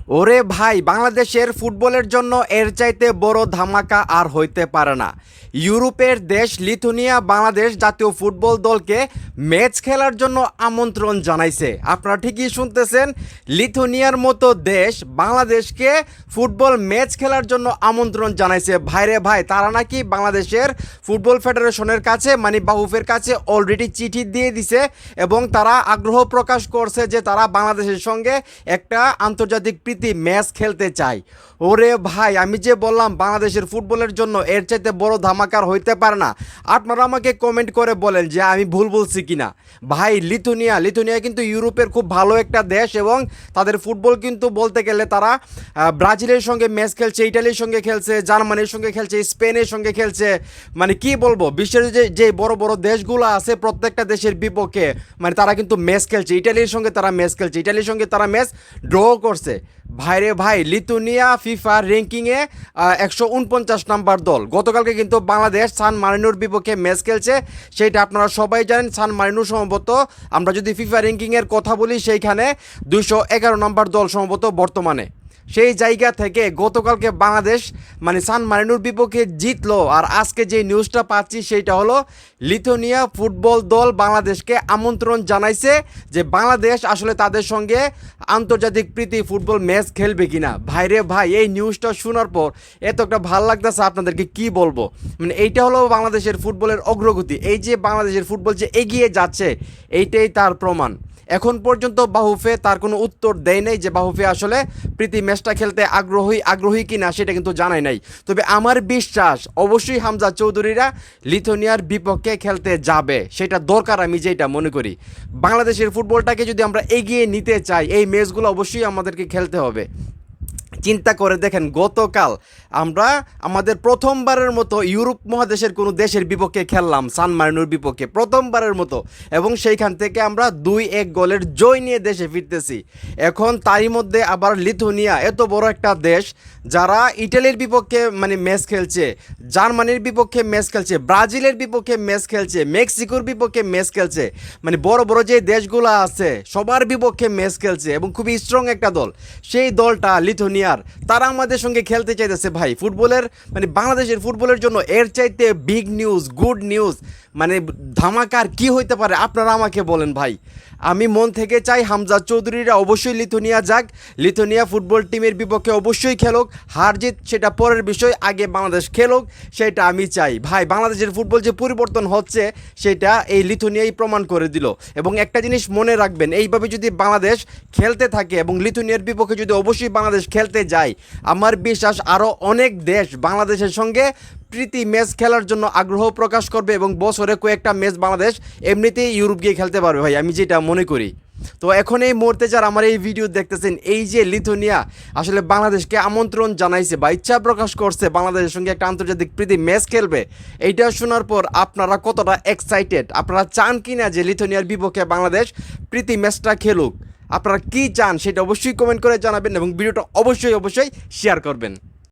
ওরে ভাই, বাংলাদেশের ফুটবলের জন্য এর চাইতে বড় ধামাকা আর হইতে পারে না। ইউরোপের দেশ লিথুনিয়া বাংলাদেশ জাতীয় ফুটবল দলকে ম্যাচ খেলার জন্য আমন্ত্রণ জানাইছে। আপনারা ঠিকই শুনতেছেন, লিথুনিয়ার মতো দেশ বাংলাদেশকে ফুটবল ম্যাচ খেলার জন্য আমন্ত্রণ জানাইছে। ভাইরে ভাই, তারা নাকি বাংলাদেশের ফুটবল ফেডারেশনের কাছে মানে বাহুফের কাছে অলরেডি চিঠি দিয়ে দিছে এবং তারা আগ্রহ প্রকাশ করছে যে তারা বাংলাদেশের সঙ্গে একটা আন্তর্জাতিক ম্যাচ খেলতে চাই। ওরে ভাই, আমি যে বললাম বাংলাদেশের ফুটবলের জন্য এর চাইতে বড় ধামাকার হইতে পারে না। আপনারা আমাকে কমেন্ট করে বলেন যে আমি ভুল বলছি কিনা। ভাই, লিথুনিয়া কিন্তু ইউরোপের খুব ভালো একটা দেশ এবং তাদের ফুটবল কিন্তু বলতে গেলে তারা ব্রাজিলের সঙ্গে ম্যাচ খেলছে, ইটালির সঙ্গে খেলছে, জার্মানির সঙ্গে খেলছে, স্পেনের সঙ্গে খেলছে। মানে কি বলবো, বিশ্বের যে বড় বড় দেশগুলো আছে প্রত্যেকটা দেশের বিপক্ষে মানে তারা কিন্তু ম্যাচ খেলছে। ইটালির সঙ্গে তারা ম্যাচ খেলছে, ইটালির সঙ্গে তারা ম্যাচ ড্র করছে। ভাইরে ভাই, লিথুনিয়া ফিফা র্যাঙ্কিংয়ে 149 নাম্বার দল। গতকালকে কিন্তু বাংলাদেশ সান মারিনোর বিপক্ষে ম্যাচ খেলছে, সেইটা আপনারা সবাই জানেন। সান মারিনো সম্ভবত, আমরা যদি ফিফা র্যাঙ্কিংয়ের কথা বলি, সেইখানে 211 নাম্বার দল সম্ভবত বর্তমানে। সেই জায়গা থেকে গতকালকে বাংলাদেশ মানে সান মারিনোর বিপক্ষে জিতলো। আর আজকে যে নিউজটা পাচ্ছি সেইটা হলো লিথুনিয়া ফুটবল দল বাংলাদেশকে আমন্ত্রণ জানাইছে যে বাংলাদেশ আসলে তাদের সঙ্গে আন্তর্জাতিক ফুটবল ম্যাচ খেলবে কিনা। ভাইরে ভাই, এই নিউজটা শোনার পর এতটা ভাল লাগতেছে, আপনাদেরকে কি বলবো। মানে এইটা হলো বাংলাদেশের ফুটবলের অগ্রগতি। এই যে বাংলাদেশের ফুটবল যে এগিয়ে যাচ্ছে, এইটাই তার প্রমাণ। এখন পর্যন্ত বাহুফে তার কোনো উত্তর দেয় নাই যে বাহুফে আসলে ম্যাচটা খেলতে আগ্রহী কি না, সেটা কিন্তু জানাই নাই। তবে আমার বিশ্বাস অবশ্যই হামজা চৌধুরীরা লিথুনিয়ার বিপক্ষে খেলতে যাবে, সেটা দরকার। আমি যেটা মনে করি, বাংলাদেশের ফুটবলটাকে যদি আমরা এগিয়ে নিতে চাই, এই ম্যাচগুলো অবশ্যই আমাদেরকে খেলতে হবে। চিন্তা করে দেখেন, গতকাল আমরা আমাদের প্রথমবারের মতো ইউরোপ মহাদেশের কোনো দেশের বিপক্ষে খেললাম, সান মারিনোর বিপক্ষে প্রথমবারের মতো, এবং সেইখান থেকে আমরা 2-1 গোলের জয় নিয়ে দেশে ফিরতেছি। এখন তারই মধ্যে আবার লিথুনিয়া, এত বড় একটা দেশ, যারা ইটালির বিপক্ষে মানে ম্যাচ খেলছে, জার্মানির বিপক্ষে ম্যাচ খেলছে, ব্রাজিলের বিপক্ষে ম্যাচ খেলছে, মেক্সিকোর বিপক্ষে ম্যাচ খেলছে, মানে বড় বড় যে দেশগুলো আছে সবার বিপক্ষে ম্যাচ খেলছে এবং খুবই স্ট্রং একটা দল। সেই দলটা লিথুনিয়া, তারা আমাদের সঙ্গে খেলতে চাইতেছে। ভাই, ফুটবলের মানে বাংলাদেশের ফুটবলের জন্য এর চাইতে বিগ নিউজ, গুড নিউজ, মানে ধামাকার কি হইতে পারে? আপনারা আমাকে বলেন ভাই। আমি মন থেকে চাই হামজা চৌধুরীরা অবশ্যই লিথুনিয়া যাক, লিথুনিয়া ফুটবল টিমের বিপক্ষে অবশ্যই খেলুক। হার জিত সেটা পরের বিষয়, আগে বাংলাদেশ খেলুক, সেটা আমি চাই। ভাই, বাংলাদেশের ফুটবল যে পরিবর্তন হচ্ছে সেটা এই লিথুনিয়াই প্রমাণ করে দিল। এবং একটা জিনিস মনে রাখবেন, এইভাবে যদি বাংলাদেশ খেলতে থাকে এবং লিথুনিয়ার বিপক্ষে যদি অবশ্যই বাংলাদেশ খেলতে যায়, আমার বিশ্বাস আরও অনেক দেশ বাংলাদেশের সঙ্গে ম্যাচ খেলার জন্য আগ্রহ প্রকাশ করবে এবং বছরে কয়েকটা ম্যাচ বাংলাদেশ এমনিতেই ইউরোপ গিয়ে খেলতে পারবে। ভাই, আমি যেটা মনে করি। তো এখন এই মুহূর্তে যারা আমার এই ভিডিও দেখতেছেন, এই যে লিথুনিয়া আসলে বাংলাদেশকে আমন্ত্রণ জানাইছে বা ইচ্ছা প্রকাশ করছে বাংলাদেশের সঙ্গে একটা আন্তর্জাতিক ম্যাচ খেলবে, এইটা শোনার পর আপনারা কতটা এক্সাইটেড? আপনারা চান কি না যে লিথুনিয়ার বিপক্ষে বাংলাদেশ ম্যাচটা খেলুক? আপনারা কি চান সেটা অবশ্যই কমেন্ট করে জানাবেন এবং ভিডিওটা অবশ্যই শেয়ার করবেন।